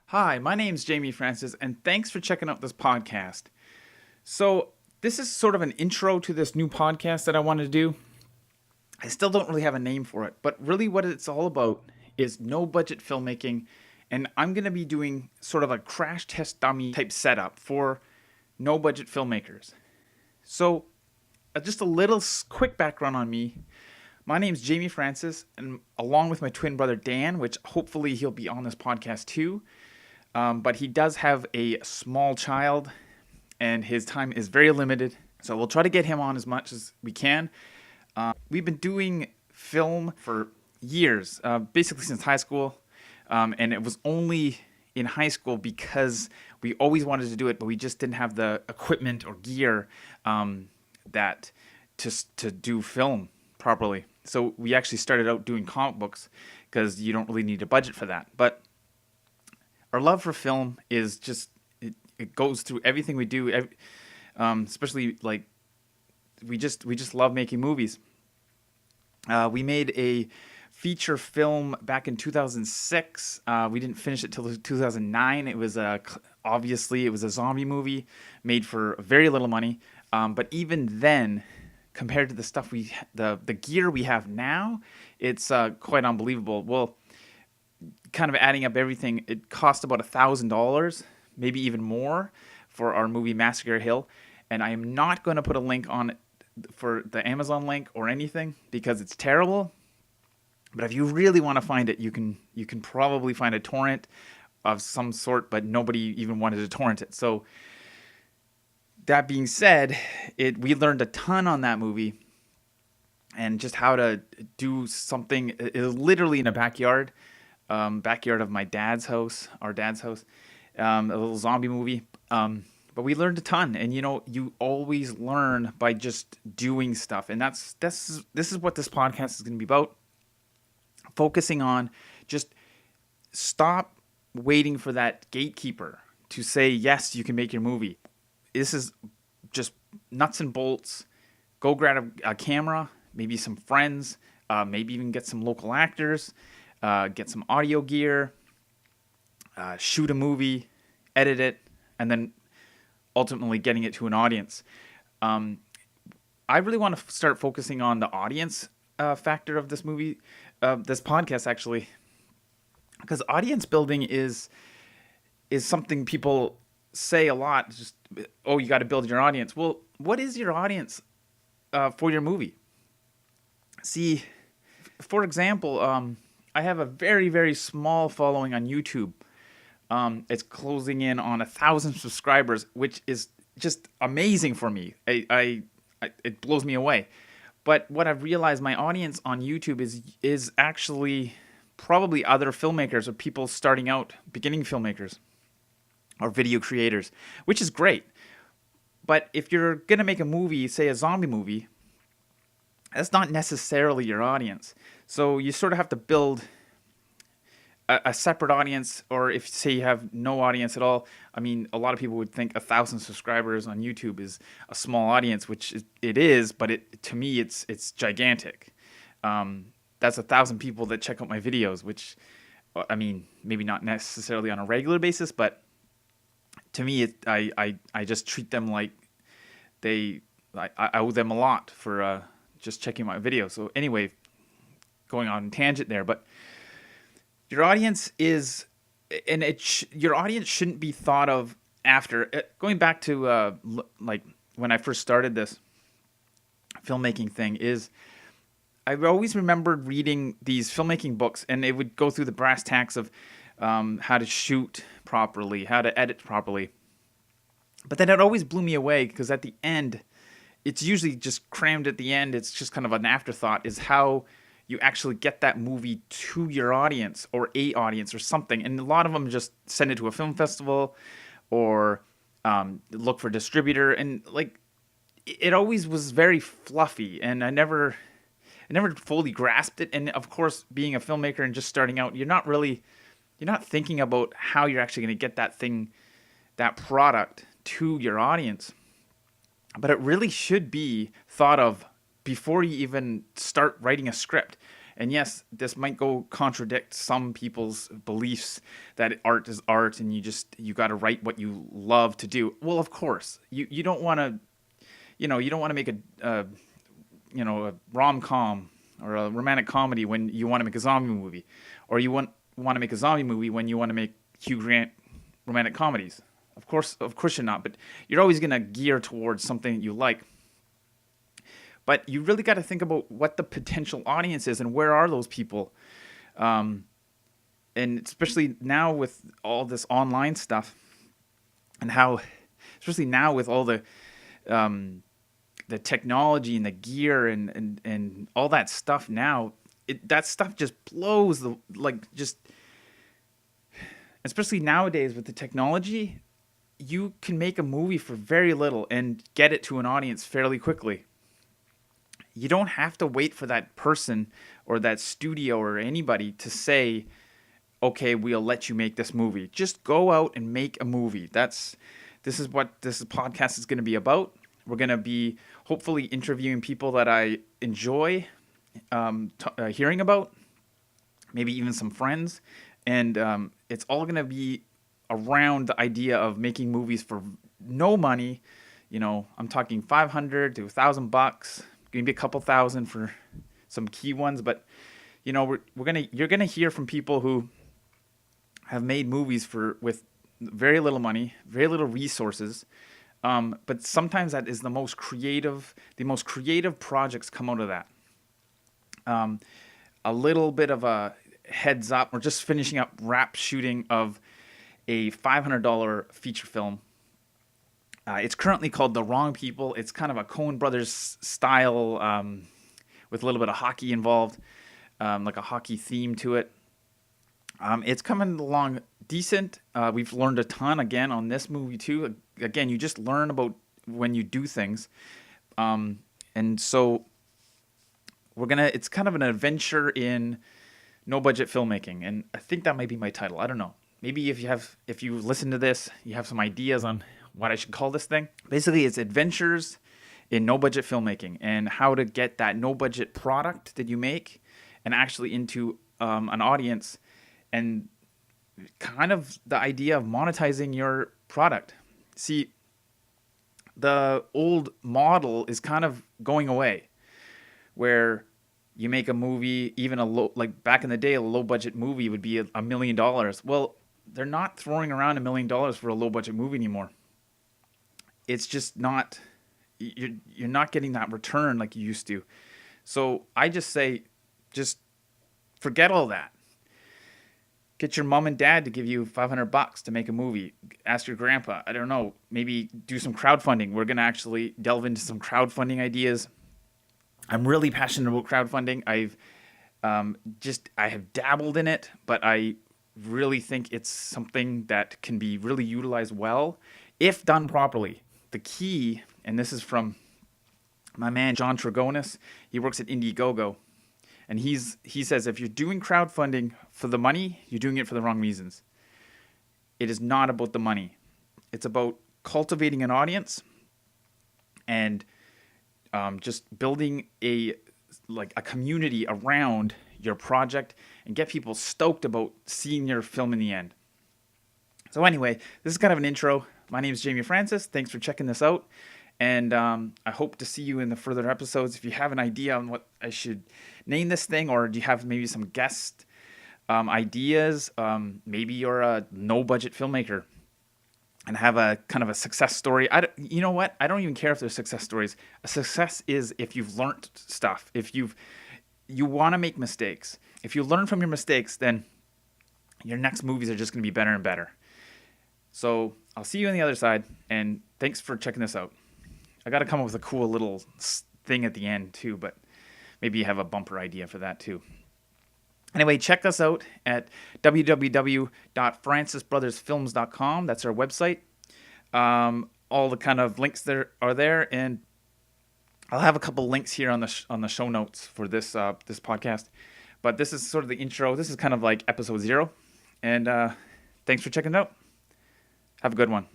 Hi, my name's Jamie Francis, and thanks for checking out this podcast. So, this is sort of an intro to this new podcast that I wanted to do. I still don't really have a name for it, but really what it's all about is no budget filmmaking, and I'm going to be doing sort of a crash test dummy type setup for no budget filmmakers. So, just a little quick background on me. My name's Jamie Francis, and along with my twin brother Dan, which hopefully he'll be on this podcast too. But he does have a small child, and his time is very limited. So we'll try to get him on as much as we can. We've been doing film for years, basically since high school. And it was only in high school because we always wanted to do it, but we just didn't have the equipment or gear that to do film properly. So we actually started out doing comic books because you don't really need a budget for that. But our love for film is just it goes through everything we do, especially like we just love making movies. We made a feature film back in 2006. We didn't finish it till 2009. It was obviously it was a zombie movie made for very little money. But even then, compared to the stuff the gear we have now, it's quite unbelievable. Well, kind of adding up everything, it cost about $1,000, maybe even more, for our movie Massacre Hill. And I am not going to put a link on it for the Amazon link or anything because it's terrible. But if you really want to find it, you can probably find a torrent of some sort, but nobody even wanted to torrent it. So that being said, we learned a ton on that movie and just how to do something. It was literally in a backyard of my dad's house, our dad's house, a little zombie movie. But we learned a ton, and you always learn by just doing stuff, and this is what this podcast is going to be about. Focusing on just stop waiting for that gatekeeper to say yes, you can make your movie. This is just nuts and bolts. Go grab a camera, maybe some friends, maybe even get some local actors. Get some audio gear, shoot a movie, edit it, and then ultimately getting it to an audience. I really want to start focusing on the audience factor of this movie, this podcast actually, because audience building is something people say a lot. Just, oh, you got to build your audience. Well, what is your audience for your movie? See, for example, I have a very, very small following on YouTube. It's closing in on 1,000 subscribers, which is just amazing for me. It blows me away. But what I've realized, my audience on YouTube is actually probably other filmmakers or people starting out, beginning filmmakers or video creators, which is great. But if you're going to make a movie, say a zombie movie, that's not necessarily your audience. So you sort of have to build a separate audience, or if say you have no audience at all. I mean, a lot of people would think 1,000 subscribers on YouTube is a small audience, which it is, but to me it's gigantic. That's 1,000 people that check out my videos, which I mean, maybe not necessarily on a regular basis, but to me, I just treat them like I owe them a lot for just checking my videos. So anyway, going on tangent there, but your audience is, and your audience shouldn't be thought of after. Going back to like when I first started this filmmaking thing, is I always remembered reading these filmmaking books, and it would go through the brass tacks of how to shoot properly, how to edit properly. But then it always blew me away because at the end, it's usually just crammed at the end. It's just kind of an afterthought, is how you actually get that movie to your audience or a audience or something. And a lot of them just send it to a film festival or look for a distributor. And like, it always was very fluffy, and I never fully grasped it. And of course, being a filmmaker and just starting out, you're not thinking about how you're actually going to get that product to your audience. But it really should be thought of before you even start writing a script. And yes, this might go contradict some people's beliefs that art is art and you got to write what you love to do. Well, of course, you don't want to, you don't want to make a rom-com or a romantic comedy when you want to make a zombie movie, or you want to make a zombie movie when you want to make Hugh Grant romantic comedies. Of course you're not, but you're always going to gear towards something that you like. But you really got to think about what the potential audience is and where are those people. And especially now with all this online stuff, and how, especially now with all the technology and the gear and all that stuff now, that stuff just blows especially nowadays with the technology, you can make a movie for very little and get it to an audience fairly quickly. You don't have to wait for that person or that studio or anybody to say, okay, we'll let you make this movie. Just go out and make a movie. This is what this podcast is going to be about. We're going to be hopefully interviewing people that I enjoy hearing about, maybe even some friends. And it's all going to be around the idea of making movies for no money. I'm talking $500 to $1,000, maybe a couple thousand for some key ones. But you're gonna hear from people who have made movies with very little money, very little resources. But sometimes that is the most creative projects come out of that. A little bit of a heads up, we're just finishing up wrap shooting of a $500 feature film. It's currently called The Wrong People. It's kind of a Coen Brothers style with a little bit of hockey involved, like a hockey theme to it. It's coming along decent. We've learned a ton again on this movie too. Again, you just learn about when you do things. And so it's kind of an adventure in no budget filmmaking. And I think that might be my title. I don't know. Maybe if you listen to this, you have some ideas on what I should call this thing. Basically, it's adventures in no budget filmmaking and how to get that no budget product that you make and actually into an audience, and kind of the idea of monetizing your product. See, the old model is kind of going away, where you make a movie, even like back in the day, a low budget movie would be $1 million. Well, they're not throwing around $1 million for a low budget movie anymore. It's just not, you're not getting that return like you used to. So I just say, just forget all that. Get your mom and dad to give you $500 to make a movie. Ask your grandpa. I don't know. Maybe do some crowdfunding. We're going to actually delve into some crowdfunding ideas. I'm really passionate about crowdfunding. I have dabbled in it, but I really think it's something that can be really utilized well if done properly. The key, and this is from my man John Trigonis, he works at Indiegogo, and he says if you're doing crowdfunding for the money, you're doing it for the wrong reasons. It is not about the money. It's about cultivating an audience and just building a community around your project and get people stoked about seeing your film in the end. So anyway, this is kind of an intro. My name is Jamie Francis. Thanks for checking this out. And I hope to see you in the further episodes. If you have an idea on what I should name this thing, or do you have maybe some guest ideas, maybe you're a no-budget filmmaker and have a kind of a success story. You know what? I don't even care if there's success stories. A success is if you've learned stuff. If you want to make mistakes. If you learn from your mistakes, then your next movies are just going to be better and better. So I'll see you on the other side, and thanks for checking this out. I got to come up with a cool little thing at the end too, but maybe you have a bumper idea for that too. Anyway, check us out at www.francisbrothersfilms.com. That's our website. All the kind of links there are there, and I'll have a couple links here on the show notes for this podcast. But this is sort of the intro. This is kind of like episode 0, and thanks for checking it out. Have a good one.